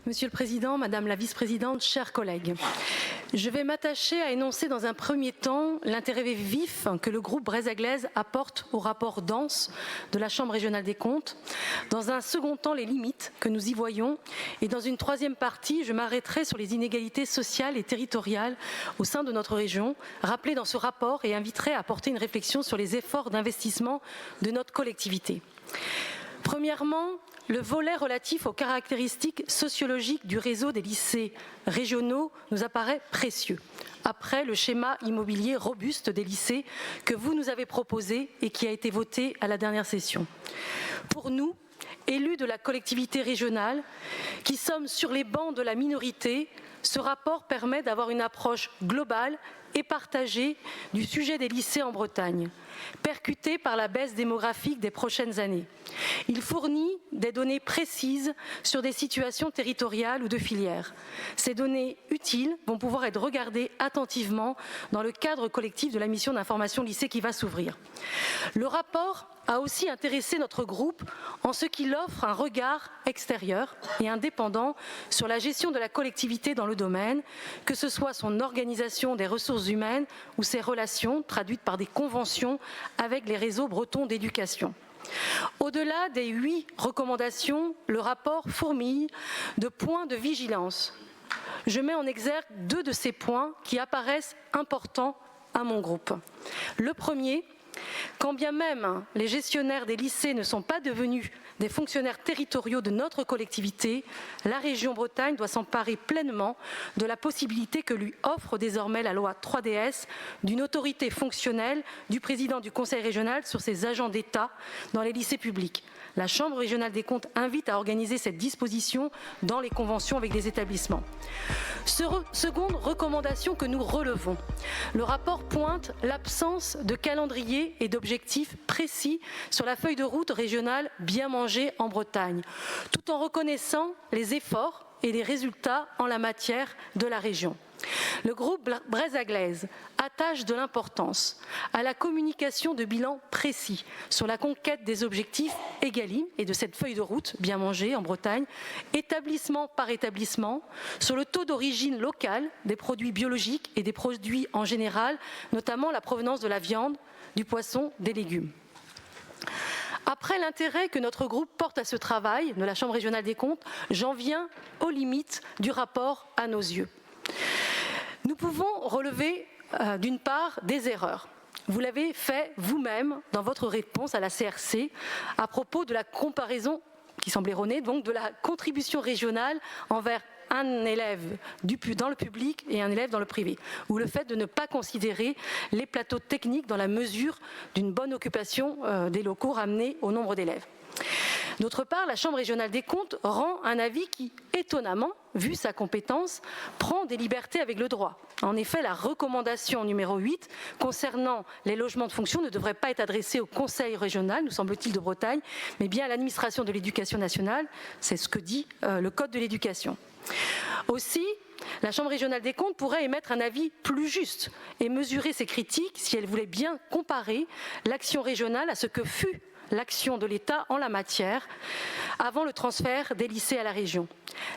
Monsieur le Président, Madame la Vice-présidente, chers collègues, je vais m'attacher à énoncer dans un premier temps l'intérêt vif que le groupe Braise-Aglaise apporte au rapport dense de la Chambre régionale des comptes, dans un second temps les limites que nous y voyons et dans une troisième partie, je m'arrêterai sur les inégalités sociales et territoriales au sein de notre région, rappelées dans ce rapport et inviterai à porter une réflexion sur les efforts d'investissement de notre collectivité. Premièrement, le volet relatif aux caractéristiques sociologiques du réseau des lycées régionaux nous apparaît précieux, après le schéma immobilier robuste des lycées que vous nous avez proposé et qui a été voté à la dernière session. Pour nous, élus de la collectivité régionale, qui sommes sur les bancs de la minorité, ce rapport permet d'avoir une approche globale et partagée du sujet des lycées en Bretagne, percuté par la baisse démographique des prochaines années. Il fournit des données précises sur des situations territoriales ou de filières. Ces données utiles vont pouvoir être regardées attentivement dans le cadre collectif de la mission d'information lycée qui va s'ouvrir. Le rapport a aussi intéressé notre groupe en ce qu'il offre un regard extérieur et indépendant sur la gestion de la collectivité dans le domaine, que ce soit son organisation des ressources humaines ou ses relations traduites par des conventions avec les réseaux bretons d'éducation. Au-delà des 8 recommandations, le rapport fourmille de points de vigilance. Je mets en exergue 2 de ces points qui apparaissent importants à mon groupe. Le premier, quand bien même les gestionnaires des lycées ne sont pas devenus des fonctionnaires territoriaux de notre collectivité, la région Bretagne doit s'emparer pleinement de la possibilité que lui offre désormais la loi 3DS d'une autorité fonctionnelle du président du conseil régional sur ses agents d'État dans les lycées publics. La Chambre régionale des comptes invite à organiser cette disposition dans les conventions avec les établissements. Seconde recommandation que nous relevons, le rapport pointe l'absence de calendrier et d'objectifs précis sur la feuille de route régionale bien mangée en Bretagne, tout en reconnaissant les efforts et les résultats en la matière de la région. Le groupe Braise-Aglaise attache de l'importance à la communication de bilans précis sur la conquête des objectifs Egalim et de cette feuille de route bien mangée en Bretagne, établissement par établissement, sur le taux d'origine locale des produits biologiques et des produits en général, notamment la provenance de la viande, du poisson, des légumes. Après l'intérêt que notre groupe porte à ce travail de la Chambre régionale des comptes, j'en viens aux limites du rapport à nos yeux. Nous pouvons relever d'une part des erreurs. Vous l'avez fait vous-même dans votre réponse à la CRC à propos de la comparaison, qui semble erronée, donc de la contribution régionale envers un élève dans le public et un élève dans le privé, ou le fait de ne pas considérer les plateaux techniques dans la mesure d'une bonne occupation des locaux ramenés au nombre d'élèves. D'autre part, la Chambre régionale des comptes rend un avis qui, étonnamment, vu sa compétence, prend des libertés avec le droit. En effet, la recommandation numéro 8 concernant les logements de fonction ne devrait pas être adressée au Conseil régional, nous semble-t-il, de Bretagne, mais bien à l'administration de l'éducation nationale. C'est ce que dit le Code de l'éducation. Aussi, la Chambre régionale des comptes pourrait émettre un avis plus juste et mesurer ses critiques si elle voulait bien comparer l'action régionale à ce que fut l'action de l'État en la matière avant le transfert des lycées à la région.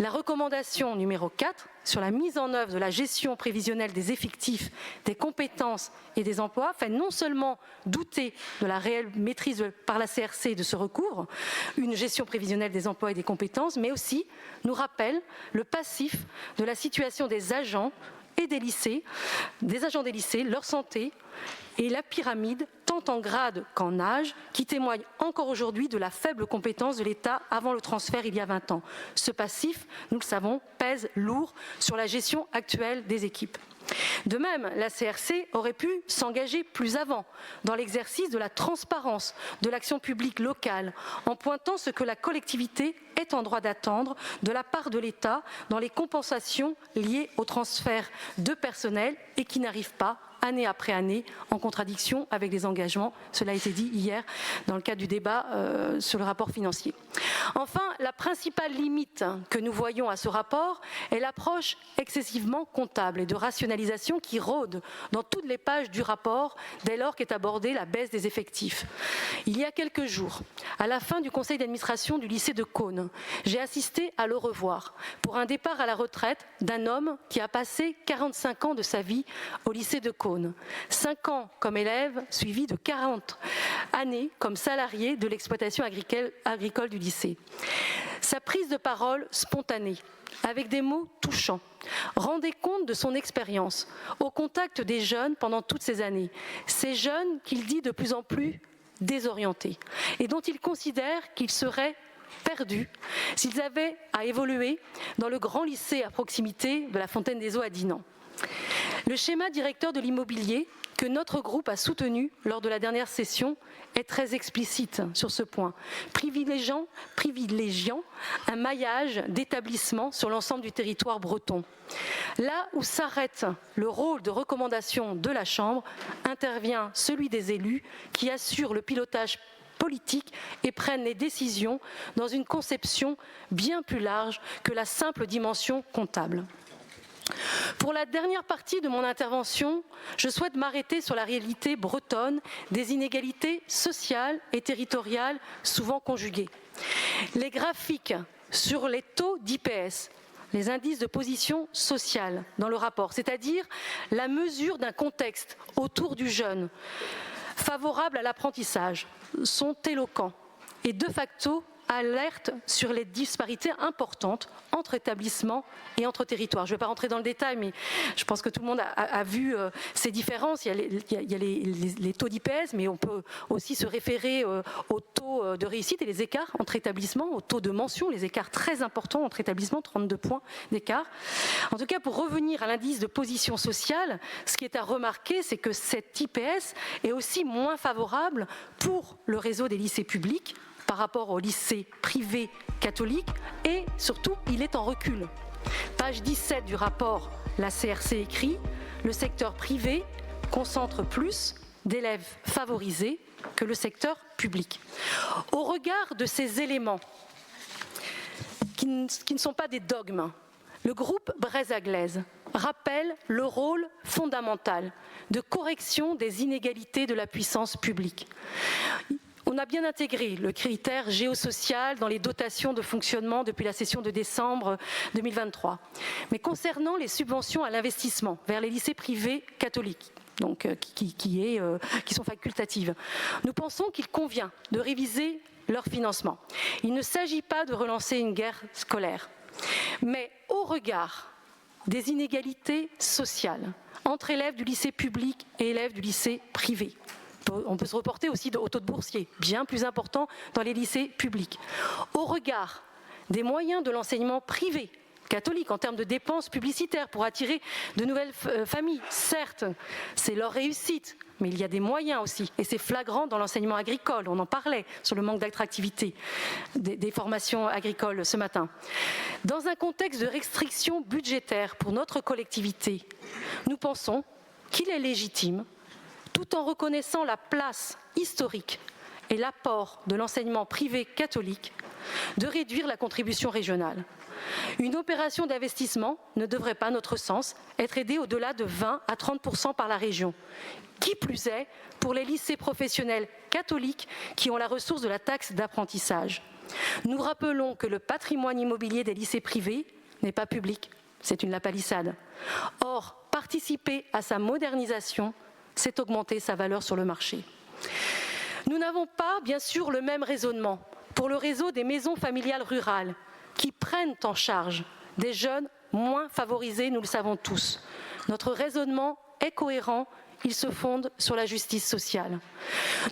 La recommandation numéro 4 sur la mise en œuvre de la gestion prévisionnelle des effectifs, des compétences et des emplois fait non seulement douter de la réelle maîtrise par la CRC de ce recours, une gestion prévisionnelle des emplois et des compétences, mais aussi nous rappelle le passif de la situation des agents et des lycées, des agents des lycées, leur santé et la pyramide, tant en grade qu'en âge, qui témoigne encore aujourd'hui de la faible compétence de l'État avant le transfert il y a 20 ans. Ce passif, nous le savons, pèse lourd sur la gestion actuelle des équipes. De même, la CRC aurait pu s'engager plus avant dans l'exercice de la transparence de l'action publique locale, en pointant ce que la collectivité est en droit d'attendre de la part de l'État dans les compensations liées au transfert de personnel et qui n'arrivent pas année après année, en contradiction avec les engagements. Cela a été dit hier dans le cadre du débat sur le rapport financier. Enfin, la principale limite que nous voyons à ce rapport est l'approche excessivement comptable et de rationalisation qui rôde dans toutes les pages du rapport dès lors qu'est abordée la baisse des effectifs. Il y a quelques jours, à la fin du conseil d'administration du lycée de Cosne, j'ai assisté à le revoir pour un départ à la retraite d'un homme qui a passé 45 ans de sa vie au lycée de Cosne. 5 ans comme élève, suivi de 40 années comme salarié de l'exploitation agricole du lycée. Sa prise de parole spontanée, avec des mots touchants, rendait compte de son expérience au contact des jeunes pendant toutes ces années. Ces jeunes qu'il dit de plus en plus désorientés et dont il considère qu'ils seraient perdus s'ils avaient à évoluer dans le grand lycée à proximité de la Fontaine des Eaux à Dinan. Le schéma directeur de l'immobilier que notre groupe a soutenu lors de la dernière session est très explicite sur ce point, privilégiant un maillage d'établissements sur l'ensemble du territoire breton. Là où s'arrête le rôle de recommandation de la Chambre, intervient celui des élus qui assurent le pilotage politique et prennent les décisions dans une conception bien plus large que la simple dimension comptable. Pour la dernière partie de mon intervention, je souhaite m'arrêter sur la réalité bretonne des inégalités sociales et territoriales souvent conjuguées. Les graphiques sur les taux d'IPS, les indices de position sociale dans le rapport, c'est-à-dire la mesure d'un contexte autour du jeune favorable à l'apprentissage, sont éloquents et de facto alerte sur les disparités importantes entre établissements et entre territoires. Je ne vais pas rentrer dans le détail, mais je pense que tout le monde a vu ces différences. Il y a les taux d'IPS, mais on peut aussi se référer aux taux de réussite et les écarts entre établissements, aux taux de mention, les écarts très importants entre établissements, 32 points d'écart. En tout cas, pour revenir à l'indice de position sociale, ce qui est à remarquer, c'est que cet IPS est aussi moins favorable pour le réseau des lycées publics par rapport aux lycées privés catholiques et surtout, il est en recul. Page 17 du rapport, la CRC écrit « Le secteur privé concentre plus d'élèves favorisés que le secteur public ». Au regard de ces éléments, qui ne sont pas des dogmes, le groupe Breizh-Aglaise rappelle le rôle fondamental de correction des inégalités de la puissance publique. On a bien intégré le critère géosocial dans les dotations de fonctionnement depuis la session de décembre 2023. Mais concernant les subventions à l'investissement vers les lycées privés catholiques, donc qui sont facultatives, nous pensons qu'il convient de réviser leur financement. Il ne s'agit pas de relancer une guerre scolaire, mais au regard des inégalités sociales entre élèves du lycée public et élèves du lycée privé, on peut se reporter aussi au taux de boursiers, bien plus important dans les lycées publics. Au regard des moyens de l'enseignement privé catholique en termes de dépenses publicitaires pour attirer de nouvelles familles, certes, c'est leur réussite, mais il y a des moyens aussi, et c'est flagrant dans l'enseignement agricole, on en parlait sur le manque d'attractivité des formations agricoles ce matin. Dans un contexte de restrictions budgétaires pour notre collectivité, nous pensons qu'il est légitime, tout en reconnaissant la place historique et l'apport de l'enseignement privé catholique, de réduire la contribution régionale. Une opération d'investissement ne devrait pas, à notre sens, être aidée au-delà de 20 à 30% par la région. Qui plus est, pour les lycées professionnels catholiques qui ont la ressource de la taxe d'apprentissage. Nous rappelons que le patrimoine immobilier des lycées privés n'est pas public, c'est une lapalissade. Or, participer à sa modernisation, c'est augmenter sa valeur sur le marché. Nous n'avons pas, bien sûr, le même raisonnement pour le réseau des maisons familiales rurales qui prennent en charge des jeunes moins favorisés, nous le savons tous. Notre raisonnement est cohérent, il se fonde sur la justice sociale.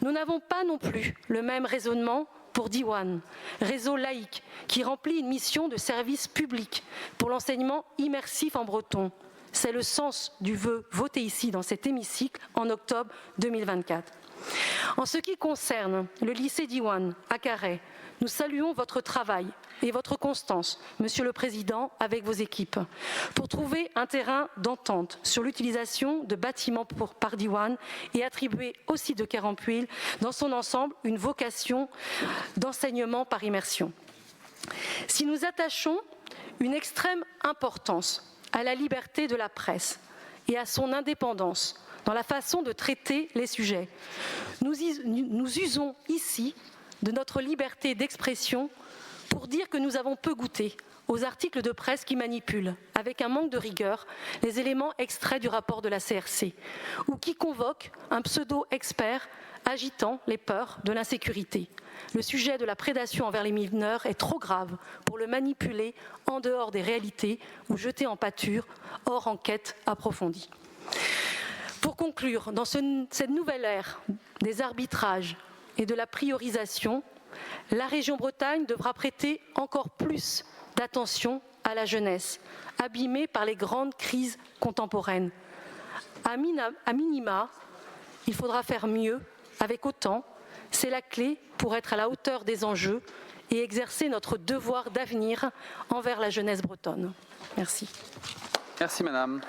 Nous n'avons pas non plus le même raisonnement pour Diwan, réseau laïque qui remplit une mission de service public pour l'enseignement immersif en breton. C'est le sens du vœu voté ici dans cet hémicycle en octobre 2024. En ce qui concerne le lycée Diwan à Carhaix, nous saluons votre travail et votre constance, Monsieur le Président, avec vos équipes, pour trouver un terrain d'entente sur l'utilisation de bâtiments par Diwan et attribuer au site de Kerampouil, dans son ensemble, une vocation d'enseignement par immersion. Si nous attachons une extrême importance à la liberté de la presse et à son indépendance dans la façon de traiter les sujets, nous usons ici de notre liberté d'expression pour dire que nous avons peu goûté aux articles de presse qui manipulent, avec un manque de rigueur, les éléments extraits du rapport de la CRC, ou qui convoquent un pseudo-expert agitant les peurs de l'insécurité. Le sujet de la prédation envers les mineurs est trop grave pour le manipuler en dehors des réalités ou jeter en pâture, hors enquête approfondie. Pour conclure, dans cette nouvelle ère des arbitrages et de la priorisation, la région Bretagne devra prêter encore plus d'attention à la jeunesse, abîmée par les grandes crises contemporaines. À minima, il faudra faire mieux avec autant. C'est la clé pour être à la hauteur des enjeux et exercer notre devoir d'avenir envers la jeunesse bretonne. Merci. Merci, Madame.